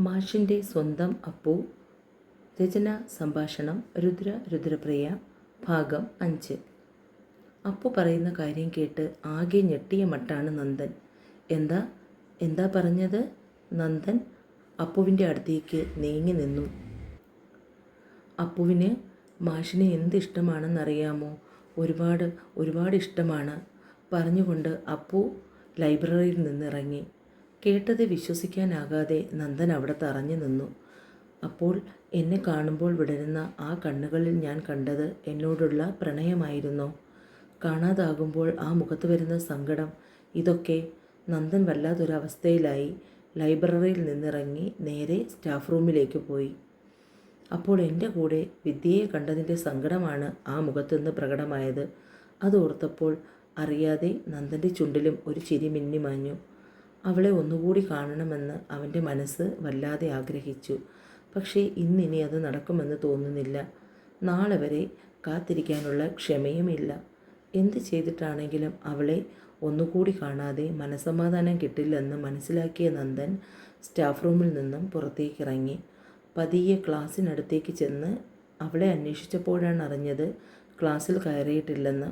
മാഷിൻ്റെ സ്വന്തം അപ്പു. രചന സംഭാഷണം രുദ്രപ്രിയ. ഭാഗം 5. അപ്പു പറയുന്ന കാര്യം കേട്ട് ആകെ ഞെട്ടിയ മട്ടാണ് നന്ദൻ. എന്താ എന്താ പറഞ്ഞത്? നന്ദൻ അപ്പുവിൻ്റെ അടുത്തേക്ക് നീങ്ങി നിന്നു. അപ്പുവിന് മാഷിനെ എന്തിഷ്ടമാണെന്നറിയാമോ? ഒരുപാട് ഇഷ്ടമാണ് പറഞ്ഞുകൊണ്ട് അപ്പു ലൈബ്രറിയിൽ നിന്നിറങ്ങി. കേട്ടത് വിശ്വസിക്കാനാകാതെ നന്ദൻ അവിടെ തറഞ്ഞു നിന്നു. അപ്പോൾ എന്നെ കാണുമ്പോൾ വിടരുന്ന ആ കണ്ണുകളിൽ ഞാൻ കണ്ടത് എന്നോടുള്ള പ്രണയമായിരുന്നോ? കാണാതാകുമ്പോൾ ആ മുഖത്ത് വരുന്ന സങ്കടം, ഇതൊക്കെ. നന്ദൻ വല്ലാത്തൊരവസ്ഥയിലായി ലൈബ്രറിയിൽ നിന്നിറങ്ങി നേരെ സ്റ്റാഫ് റൂമിലേക്ക് പോയി. അപ്പോൾ എൻ്റെ കൂടെ വിദ്യയെ കണ്ടതിൻ്റെ സങ്കടമാണ് ആ മുഖത്തുനിന്ന് പ്രകടമായത്. അതോർത്തപ്പോൾ അറിയാതെ നന്ദൻ്റെ ചുണ്ടിലും ഒരു ചിരി മിന്നിമാഞ്ഞു. അവളെ ഒന്നുകൂടി കാണണമെന്ന് അവൻ്റെ മനസ്സ് വല്ലാതെ ആഗ്രഹിച്ചു. പക്ഷേ ഇന്നിനി അത് നടക്കുമെന്ന് തോന്നുന്നില്ല. നാളെ വരെ കാത്തിരിക്കാനുള്ള ക്ഷമയുമില്ല. എന്ത് ചെയ്തിട്ടാണെങ്കിലും അവളെ ഒന്നുകൂടി കാണാതെ മനസ്സമാധാനം കിട്ടില്ലെന്ന് മനസ്സിലാക്കിയ നന്ദൻ സ്റ്റാഫ് റൂമിൽ നിന്നും പുറത്തേക്കിറങ്ങി. പതിയെ ക്ലാസ്സിനടുത്തേക്ക് ചെന്ന് അവളെ അന്വേഷിച്ചപ്പോഴാണ് അറിഞ്ഞത് ക്ലാസ്സിൽ കയറിയിട്ടില്ലെന്ന്.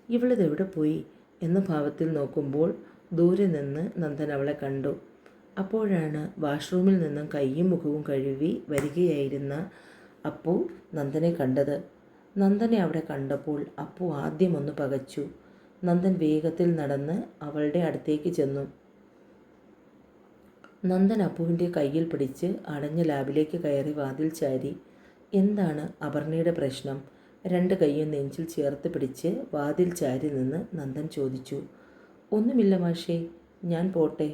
ഇവളിതെവിടെ പോയി എന്ന ഭാവത്തിൽ നോക്കുമ്പോൾ ദൂരെ നിന്ന് നന്ദൻ അവളെ കണ്ടു. അപ്പോഴാണ് വാഷ്റൂമിൽ നിന്നും കൈയും മുഖവും കഴുകി വരികയായിരുന്ന അപ്പു നന്ദനെ കണ്ടത്. നന്ദനെ അവിടെ കണ്ടപ്പോൾ അപ്പു ആദ്യം ഒന്ന് പകച്ചു. നന്ദൻ വേഗത്തിൽ നടന്ന് അവളുടെ അടുത്തേക്ക് ചെന്നു. നന്ദൻ അപ്പുവിൻ്റെ കയ്യിൽ പിടിച്ച് അടഞ്ഞ ലാബിലേക്ക് കയറി വാതിൽ ചാരി. എന്താണ് അപർണയുടെ പ്രശ്നം? 2 കൈയും നെഞ്ചിൽ ചേർത്ത് പിടിച്ച് വാതിൽ ചാരി നിന്ന് നന്ദൻ ചോദിച്ചു. ഒന്നുമില്ല മാഷേ, ഞാൻ പോട്ടെ.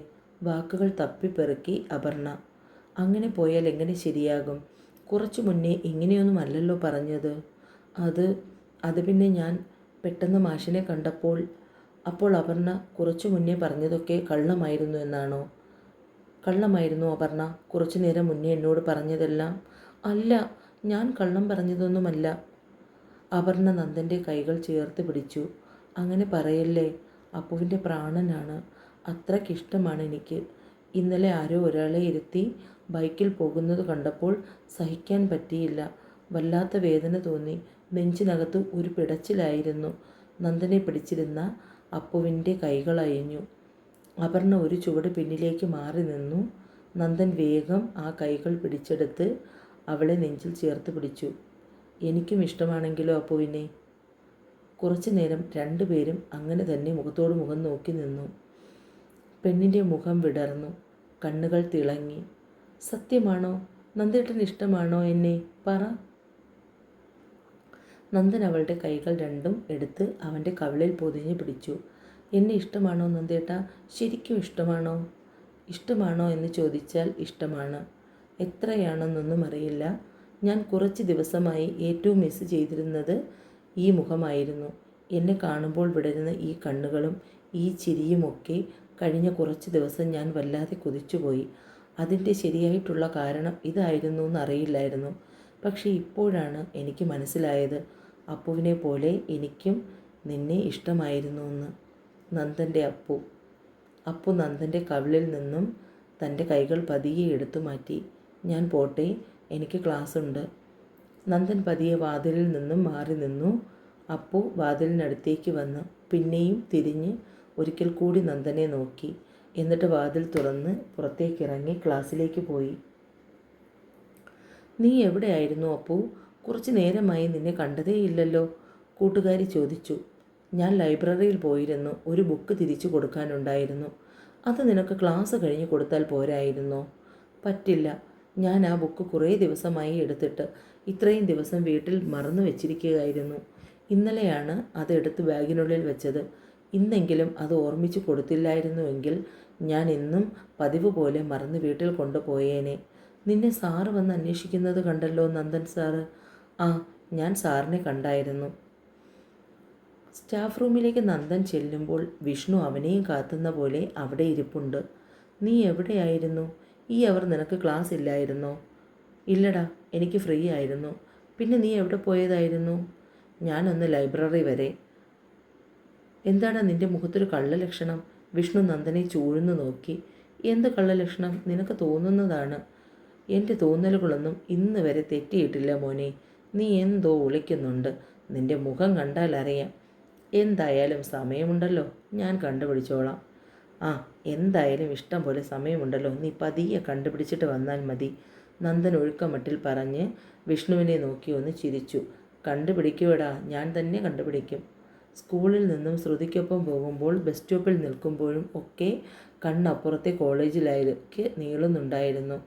വാക്കുകൾ തപ്പിപ്പെറുക്കി അപർണ. അങ്ങനെ പോയാൽ എങ്ങനെ ശരിയാകും? കുറച്ചു മുന്നേ ഇങ്ങനെയൊന്നുമല്ലല്ലോ പറഞ്ഞത്. അത് പിന്നെ ഞാൻ പെട്ടെന്ന് മാഷിനെ കണ്ടപ്പോൾ. അപ്പോൾ അപർണ കുറച്ചു മുന്നേ പറഞ്ഞതൊക്കെ കള്ളമായിരുന്നു എന്നാണോ? കള്ളമായിരുന്നു അപർണ കുറച്ചു നേരം മുന്നേ എന്നോട് പറഞ്ഞതെല്ലാം? അല്ല, ഞാൻ കള്ളം പറഞ്ഞതൊന്നുമല്ല. അപർണ നന്ദൻ്റെ കൈകൾ ചേർത്ത് പിടിച്ചു. അങ്ങനെ പറയല്ലേ, അപ്പുവിൻ്റെ പ്രാണനാണ്. അത്രയ്ക്കിഷ്ടമാണ് എനിക്ക്. ഇന്നലെ ആരോ ഒരാളെ ഇരുത്തി ബൈക്കിൽ പോകുന്നത് കണ്ടപ്പോൾ സഹിക്കാൻ പറ്റിയില്ല. വല്ലാത്ത വേദന തോന്നി. നെഞ്ചിനകത്ത് ഒരു പിടച്ചിലായിരുന്നു. നന്ദനെ പിടിച്ചിരുന്ന അപ്പുവിൻ്റെ കൈകൾ അയഞ്ഞു. അപർണ ഒരു ചുവട് പിന്നിലേക്ക് മാറി നിന്നു. നന്ദൻ വേഗം ആ കൈകൾ പിടിച്ചെടുത്ത് അവളെ നെഞ്ചിൽ ചേർത്ത് പിടിച്ചു. എനിക്കും ഇഷ്ടമാണെങ്കിലോ അപ്പുവിനെ. കുറച്ചു നേരം 2 പേരും അങ്ങനെ തന്നെ മുഖത്തോട് മുഖം നോക്കി നിന്നു. പെണ്ണിൻ്റെ മുഖം വിടർന്നു, കണ്ണുകൾ തിളങ്ങി. സത്യമാണോ? നന്ദേട്ടന് ഇഷ്ടമാണോ എന്നെ? പറ. നന്ദൻ അവളുടെ കൈകൾ രണ്ടും എടുത്ത് അവൻ്റെ കവിളിൽ പൊതിഞ്ഞു പിടിച്ചു. എന്നെ ഇഷ്ടമാണോ നന്ദേട്ട? ശരിക്കും ഇഷ്ടമാണോ? ഇഷ്ടമാണോ എന്ന് ചോദിച്ചാൽ ഇഷ്ടമാണ്. എത്രയാണെന്നൊന്നും അറിയില്ല. ഞാൻ കുറച്ച് ദിവസമായി ഏറ്റവും മിസ് ചെയ്തിരുന്നത് ഈ മുഖമായിരുന്നു. എന്നെ കാണുമ്പോൾ വിടരുന്ന ഈ കണ്ണുകളും ഈ ചിരിയുമൊക്കെ കഴിഞ്ഞ കുറച്ച് ദിവസം ഞാൻ വല്ലാതെ കൊതിച്ചുപോയി. അതിൻ്റെ ശരിയായിട്ടുള്ള കാരണം ഇതായിരുന്നു എന്നറിയില്ലായിരുന്നു. പക്ഷേ ഇപ്പോഴാണ് എനിക്ക് മനസ്സിലായത്, അപ്പുവിനെ പോലെ എനിക്കും നിന്നെ ഇഷ്ടമായിരുന്നു എന്ന്. നന്ദൻ്റെ അപ്പു നന്ദൻ്റെ കവിളിൽ നിന്നും തൻ്റെ കൈകൾ പതിയെ എടുത്തു മാറ്റി. ഞാൻ പോട്ടെ, എനിക്ക് ക്ലാസ്സുണ്ട്. നന്ദൻ പതിയെ വാതിലിൽ നിന്നും മാറി നിന്നു. അപ്പു വാതിലിനടുത്തേക്ക് വന്ന് പിന്നെയും തിരിഞ്ഞ് ഒരിക്കൽ കൂടി നന്ദനെ നോക്കി. എന്നിട്ട് വാതിൽ തുറന്ന് പുറത്തേക്കിറങ്ങി ക്ലാസ്സിലേക്ക് പോയി. നീ എവിടെയായിരുന്നു അപ്പു? കുറച്ച് നേരമായി നിന്നെ കണ്ടതേയില്ലല്ലോ, കൂട്ടുകാരി ചോദിച്ചു. ഞാൻ ലൈബ്രറിയിൽ പോയിരുന്നു. ഒരു ബുക്ക് തിരിച്ചു കൊടുക്കാനുണ്ടായിരുന്നു. അത് നിനക്ക് ക്ലാസ് കഴിഞ്ഞ് കൊടുത്താൽ പോരായിരുന്നോ? പറ്റില്ല. ഞാൻ ആ ബുക്ക് കുറേ ദിവസമായി എടുത്തിട്ട് ഇത്രയും ദിവസം വീട്ടിൽ മറന്നു വെച്ചിരിക്കുകയായിരുന്നു. ഇന്നലെയാണ് അത് എടുത്ത് ബാഗിനുള്ളിൽ വെച്ചത്. ഇന്നെങ്കിലും അത് ഓർമ്മിച്ചു കൊടുത്തില്ലായിരുന്നുവെങ്കിൽ ഞാൻ ഇന്നും പതിവ് പോലെ മറന്ന് വീട്ടിൽ കൊണ്ടുപോയേനെ. നിന്നെ സാറ് വന്ന് അന്വേഷിക്കുന്നത് കണ്ടല്ലോ നന്ദൻ സാറ്. ആ, ഞാൻ സാറിനെ കണ്ടായിരുന്നു. സ്റ്റാഫ് റൂമിലേക്ക് നന്ദൻ ചെല്ലുമ്പോൾ വിഷ്ണു അവനെയും കാത്തുന്ന പോലെ അവിടെ ഇരിപ്പുണ്ട്. നീ എവിടെയായിരുന്നു? ഈ അവർ നിനക്ക് ക്ലാസ് ഇല്ലായിരുന്നോ? ഇല്ലടാ, എനിക്ക് ഫ്രീ ആയിരുന്നു. പിന്നെ നീ എവിടെ പോയതായിരുന്നു? ഞാനൊന്ന് ലൈബ്രറി വരെ. എന്താണ് നിൻ്റെ മുഖത്തൊരു കള്ള ലക്ഷണം? വിഷ്ണു നന്ദനെ ചൂഴ്ന്നു നോക്കി. എന്ത് കള്ളലക്ഷണം? നിനക്ക് തോന്നുന്നതാണ്. എൻ്റെ തോന്നലുകളൊന്നും ഇന്ന് വരെ തെറ്റിയിട്ടില്ല മോനെ. നീ എന്തോ ഒളിക്കുന്നുണ്ട്. നിൻ്റെ മുഖം കണ്ടാൽ അറിയാം. എന്തായാലും സമയമുണ്ടല്ലോ, ഞാൻ കണ്ടുപിടിച്ചോളാം. ആ, എന്തായാലും ഇഷ്ടം പോലെ സമയമുണ്ടല്ലോ, നീ പതിയെ കണ്ടുപിടിച്ചിട്ട് വന്നാൽ മതി. നന്ദൻ ഒഴുക്കമട്ടിൽ പറഞ്ഞ് വിഷ്ണുവിനെ നോക്കി ഒന്ന് ചിരിച്ചു. കണ്ടുപിടിക്കുവടാ, ഞാൻ തന്നെ കണ്ടുപിടിക്കും. സ്കൂളിൽ നിന്നും ശ്രുതിക്കൊപ്പം പോകുമ്പോൾ ബസ് സ്റ്റോപ്പിൽ നിൽക്കുമ്പോഴും ഒക്കെ കണ്ണപ്പുറത്തെ കോളേജിലേക്ക് നീളുന്നുണ്ടായിരുന്നു.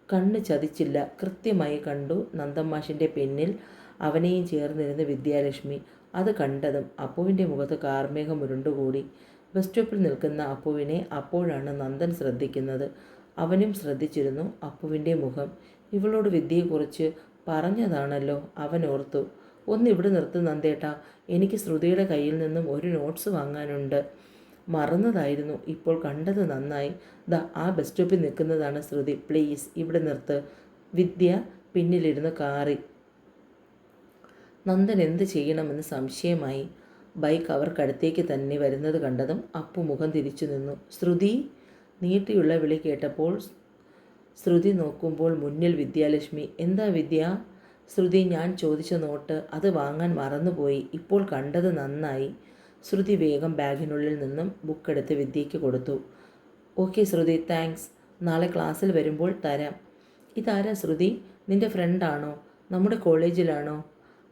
കണ്ണ് ചതിച്ചില്ല, കൃത്യമായി കണ്ടു നന്ദമ്മാഷിൻ്റെ പിന്നിൽ അവനെയും ചേർന്നിരുന്ന വിദ്യാലക്ഷ്മി. അത് കണ്ടതും അപ്പുവിൻ്റെ മുഖത്ത് കാർമേഘം ഉരുണ്ടുകൂടി. ബസ് സ്റ്റോപ്പിൽ നിൽക്കുന്ന അപ്പുവിനെ അപ്പോഴാണ് നന്ദൻ ശ്രദ്ധിക്കുന്നത്. അവനും ശ്രദ്ധിച്ചിരുന്നു അപ്പുവിൻ്റെ മുഖം. ഇവളോട് വിദ്യയെക്കുറിച്ച് പറഞ്ഞതാണല്ലോ അവൻ ഓർത്തു. ഒന്നിവിടെ നിർത്ത് നന്ദേട്ടാ, എനിക്ക് ശ്രുതിയുടെ കയ്യിൽ നിന്നും ഒരു നോട്ട്സ് വാങ്ങാനുണ്ട്. മറന്നതായിരുന്നു, ഇപ്പോൾ കണ്ടത് നന്നായി. ദാ ആ ബസ് സ്റ്റോപ്പിൽ നിൽക്കുന്നതാണ് ശ്രുതി. പ്ലീസ് ഇവിടെ നിർത്ത്. വിദ്യ പിന്നിലിരുന്ന് കാറി. നന്ദൻ എന്ത് ചെയ്യണമെന്ന് സംശയമായി. ബൈക്ക് അവർക്കടുത്തേക്ക് തന്നെ വരുന്നത് കണ്ടതും അപ്പു മുഖം തിരിച്ചു നിന്നു. ശ്രുതി! നീട്ടിയുള്ള വിളി കേട്ടപ്പോൾ ശ്രുതി നോക്കുമ്പോൾ മുന്നിൽ വിദ്യാലക്ഷ്മി. എന്താ വിദ്യ? ശ്രുതി, ഞാൻ ചോദിച്ച നോട്ട് അത് വാങ്ങാൻ മറന്നുപോയി. ഇപ്പോൾ കണ്ടത് നന്നായി. ശ്രുതി വേഗം ബാഗിനുള്ളിൽ നിന്നും ബുക്കെടുത്ത് വിദ്യയ്ക്ക് കൊടുത്തു. ഓക്കെ ശ്രുതി, താങ്ക്സ്. നാളെ ക്ലാസ്സിൽ വരുമ്പോൾ തരാം. ഇതാരാ ശ്രുതി? നിൻ്റെ ഫ്രണ്ടാണോ? നമ്മുടെ കോളേജിലാണോ?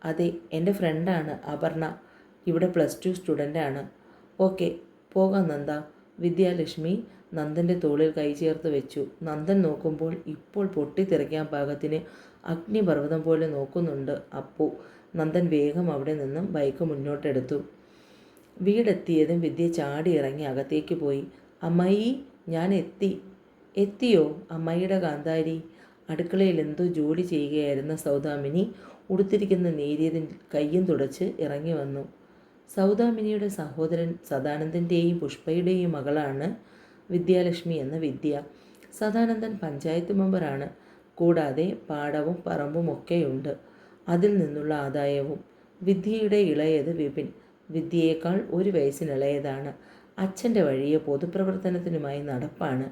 അതെ, എൻ്റെ ഫ്രണ്ടാണ് അപർണ. ഇവിടെ +2 സ്റ്റുഡൻ്റാണ്. ഓക്കെ, പോകാം നന്ദ. വിദ്യാലക്ഷ്മി നന്ദൻ്റെ തോളിൽ കൈ ചേർത്ത് വെച്ചു. നന്ദൻ നോക്കുമ്പോൾ ഇപ്പോൾ പൊട്ടിത്തെറിക്കാൻ പാകത്തിന് അഗ്നിപർവ്വതം പോലെ നോക്കുന്നുണ്ട് അപ്പു. നന്ദൻ വേഗം അവിടെ നിന്നും ബൈക്ക് മുന്നോട്ടെടുത്തു. വീടെത്തിയതും വിദ്യ ചാടി ഇറങ്ങി അകത്തേക്ക് പോയി. അമ്മായി, ഞാൻ എത്തി. എത്തിയോ? അമ്മായിയുടെ കാന്താരി. അടുക്കളയിൽ എന്തോ ജോലി ചെയ്യുകയായിരുന്ന സൗദാമിനി ഉടുത്തിരിക്കുന്ന നേരിയതിൽ കയ്യും തുടച്ച് ഇറങ്ങി വന്നു. സൗദാമിനിയുടെ സഹോദരൻ സദാനന്ദൻ്റെയും പുഷ്പയുടെയും മകളാണ് വിദ്യാലക്ഷ്മി എന്ന വിദ്യ. സദാനന്ദൻ പഞ്ചായത്ത് മെമ്പറാണ്. കൂടാതെ പാടവും പറമ്പും ഒക്കെയുണ്ട്. അതിൽ നിന്നുള്ള ആദായവും. വിദ്യയുടെ ഇളയത് വിപിൻ. വിദ്യയേക്കാൾ 1 വയസ്സിനിളയതാണ്. അച്ഛൻ്റെ വഴിയെ പൊതുപ്രവർത്തനത്തിനുമായി നടപ്പാണ്.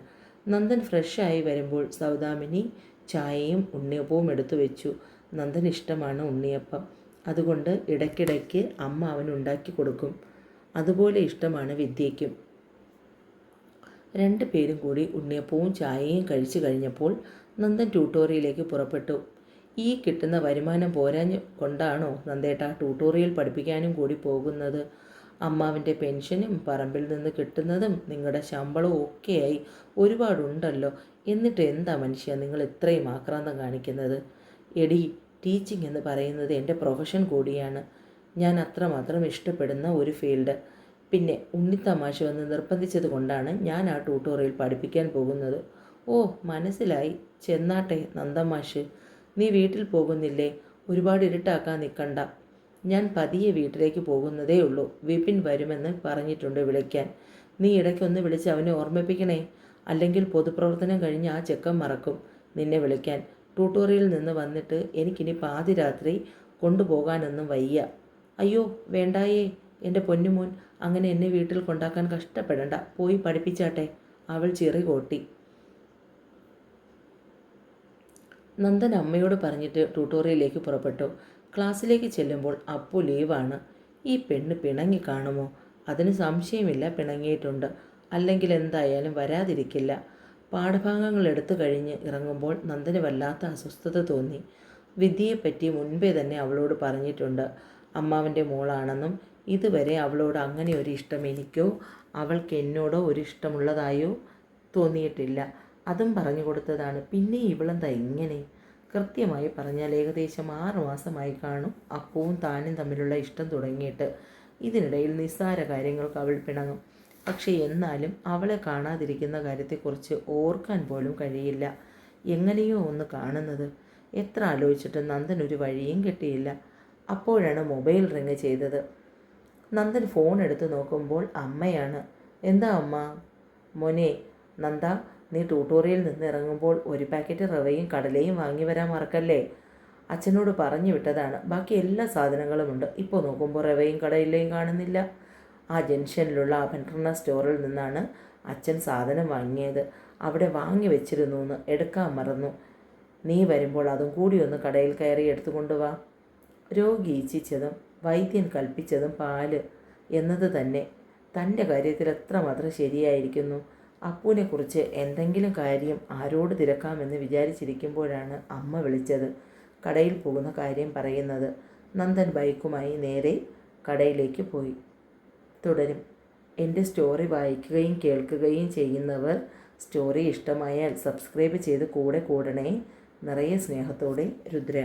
നന്ദൻ ഫ്രഷായി വരുമ്പോൾ സൗദാമിനി ചായയും ഉണ്ണിയപ്പവും എടുത്തു വെച്ചു. നന്ദൻ ഇഷ്ടമാണ് ഉണ്ണിയപ്പം. അതുകൊണ്ട് ഇടയ്ക്കിടയ്ക്ക് അമ്മ അവനുണ്ടാക്കി കൊടുക്കും. അതുപോലെ ഇഷ്ടമാണ് വിദ്യയ്ക്കും. 2 പേരും കൂടി ഉണ്ണിയപ്പവും ചായയും കഴിച്ചു കഴിഞ്ഞപ്പോൾ നന്ദൻ ട്യൂട്ടോറിയലിലേക്ക് പുറപ്പെട്ടു. ഈ കിട്ടുന്ന വരുമാനം പോരാഞ്ഞ് കൊണ്ടാണോ നന്ദേട്ടാ ട്യൂട്ടോറിയൽ പഠിപ്പിക്കാനും കൂടി പോകുന്നത്? അമ്മാവിൻ്റെ പെൻഷനും പറമ്പിൽ നിന്ന് കിട്ടുന്നതും നിങ്ങളുടെ ശമ്പളവും ഒക്കെയായി ഒരുപാടുണ്ടല്ലോ. എന്നിട്ട് എന്താ മനുഷ്യ നിങ്ങൾ ഇത്രയും ആക്രാന്തം കാണിക്കുന്നത്? എടി, ടീച്ചിങ് എന്ന് പറയുന്നത് എൻ്റെ പ്രൊഫഷൻ കൂടിയാണ്. ഞാൻ അത്രമാത്രം ഇഷ്ടപ്പെടുന്ന ഒരു ഫീൽഡ്. പിന്നെ ഉണ്ണിത്തമാശ വന്ന് നിർബന്ധിച്ചത് കൊണ്ടാണ് ഞാൻ ആ ട്യൂട്ടോറിയൽ പഠിപ്പിക്കാൻ പോകുന്നത്. ഓ, മനസ്സിലായി. ചെന്നാട്ടെ നന്ദമാഷ്. നീ വീട്ടിൽ പോകുന്നില്ലേ? ഒരുപാട് ഇരുട്ടാക്കാൻ നിൽക്കണ്ട. ഞാൻ പതിയെ വീട്ടിലേക്ക് പോകുന്നതേ ഉള്ളൂ. വിപിൻ വരുമെന്ന് പറഞ്ഞിട്ടുണ്ട് വിളിക്കാൻ. നീ ഇടയ്ക്കൊന്ന് വിളിച്ച് അവനെ ഓർമ്മിപ്പിക്കണേ. അല്ലെങ്കിൽ പൊതുപ്രവർത്തനം കഴിഞ്ഞ് ആ ചെക്കൻ മറക്കും നിന്നെ വിളിക്കാൻ. ട്യൂട്ടോറിയലിൽ നിന്ന് വന്നിട്ട് എനിക്കിനി പാതിരാത്രി കൊണ്ടുപോകാനൊന്നും വയ്യ. അയ്യോ വേണ്ടായേ എൻ്റെ പൊന്നുമോൻ, അങ്ങനെ എന്നെ വീട്ടിൽ കൊണ്ടാക്കാൻ കഷ്ടപ്പെടണ്ട. പോയി പഠിപ്പിച്ചാട്ടെ. അവൾ ചിറി കോട്ടി. നന്ദൻ അമ്മയോട് പറഞ്ഞിട്ട് ട്യൂട്ടോറിയലിലേക്ക് പുറപ്പെട്ടു. ക്ലാസ്സിലേക്ക് ചെല്ലുമ്പോൾ അപ്പു ലീവാണ്. ഈ പെണ്ണ് പിണങ്ങി കാണുമോ? അതിന് സംശയമില്ല, പിണങ്ങിയിട്ടുണ്ട്. അല്ലെങ്കിൽ എന്തായാലും വരാതിരിക്കില്ല. പാഠഭാഗങ്ങൾ എടുത്തു കഴിഞ്ഞ് ഇറങ്ങുമ്പോൾ നന്ദന് വല്ലാത്ത അസ്വസ്ഥത തോന്നി. വിദ്യയെപ്പറ്റി മുൻപേ തന്നെ അവളോട് പറഞ്ഞിട്ടുണ്ട്. അമ്മാവൻ്റെ മോളാണെന്നും ഇതുവരെ അവളോട് അങ്ങനെ ഒരു ഇഷ്ടം എനിക്കോ അവൾക്ക് എന്നോടോ ഒരു ഇഷ്ടമുള്ളതായോ തോന്നിയിട്ടില്ല. അതും പറഞ്ഞു കൊടുത്തതാണ്. പിന്നെ ഇവളെന്താ ഇങ്ങനെ? കൃത്യമായി പറഞ്ഞാൽ ഏകദേശം 6 മാസമായി കാണും അപ്പവും താനും തമ്മിലുള്ള ഇഷ്ടം തുടങ്ങിയിട്ട്. ഇതിനിടയിൽ നിസ്സാര കാര്യങ്ങൾക്ക് അവൾ പിണങ്ങും. പക്ഷേ എന്നാലും അവളെ കാണാതിരിക്കുന്ന കാര്യത്തെക്കുറിച്ച് ഓർക്കാൻ പോലും കഴിയില്ല. എങ്ങനെയോ ഒന്ന് കാണുന്നത്. എത്ര ആലോചിച്ചിട്ടും നന്ദൻ ഒരു വഴിയും കിട്ടിയില്ല. അപ്പോഴാണ് മൊബൈൽ റിങ് ചെയ്തത്. നന്ദൻ ഫോൺ എടുത്ത് നോക്കുമ്പോൾ അമ്മയാണ്. എന്താ അമ്മ? മോനെ നന്ദ, നീ ട്യൂട്ടോറിയലിൽ നിന്ന് ഇറങ്ങുമ്പോൾ 1 പാക്കറ്റ് റവയും കടലയും വാങ്ങി വരാൻ മറക്കല്ലേ. അച്ഛനോട് പറഞ്ഞു വിട്ടതാണ്. ബാക്കി എല്ലാ സാധനങ്ങളുമുണ്ട്. ഇപ്പോൾ നോക്കുമ്പോൾ റവയും കടലയും കാണുന്നില്ല. ആ ജംഗ്ഷനിലുള്ള അപർണ സ്റ്റോറിൽ നിന്നാണ് അച്ഛൻ സാധനം വാങ്ങിയത്. അവിടെ വാങ്ങി വെച്ചിരുന്നു എന്ന് എടുക്കാൻ മറന്നു. നീ വരുമ്പോൾ അതും കൂടി ഒന്ന് കടയിൽ കയറി എടുത്തുകൊണ്ടുവാ. രോഗി ഇച്ഛിച്ചതും വൈദ്യൻ കൽപ്പിച്ചതും പാല് എന്നത് തന്നെ തൻ്റെ കാര്യത്തിൽ എത്രമാത്രം ശരിയായിരിക്കുന്നു. അപ്പുവിനെക്കുറിച്ച് എന്തെങ്കിലും കാര്യം ആരോട് തിരക്കാമെന്ന് വിചാരിച്ചിരിക്കുമ്പോഴാണ് അമ്മ വിളിച്ചത്. കടയിൽ പോകുന്ന കാര്യം പറയുന്നത്. നന്ദൻ ബൈക്കുമായി നേരെ കടയിലേക്ക് പോയി. തുടരും. എൻ്റെ സ്റ്റോറി വായിക്കുകയും കേൾക്കുകയും ചെയ്യുന്നവർ സ്റ്റോറി ഇഷ്ടമായാൽ സബ്സ്ക്രൈബ് ചെയ്ത് കൂടെ കൂടണേ. നിറയെ സ്നേഹത്തോടെ രുദ്ര.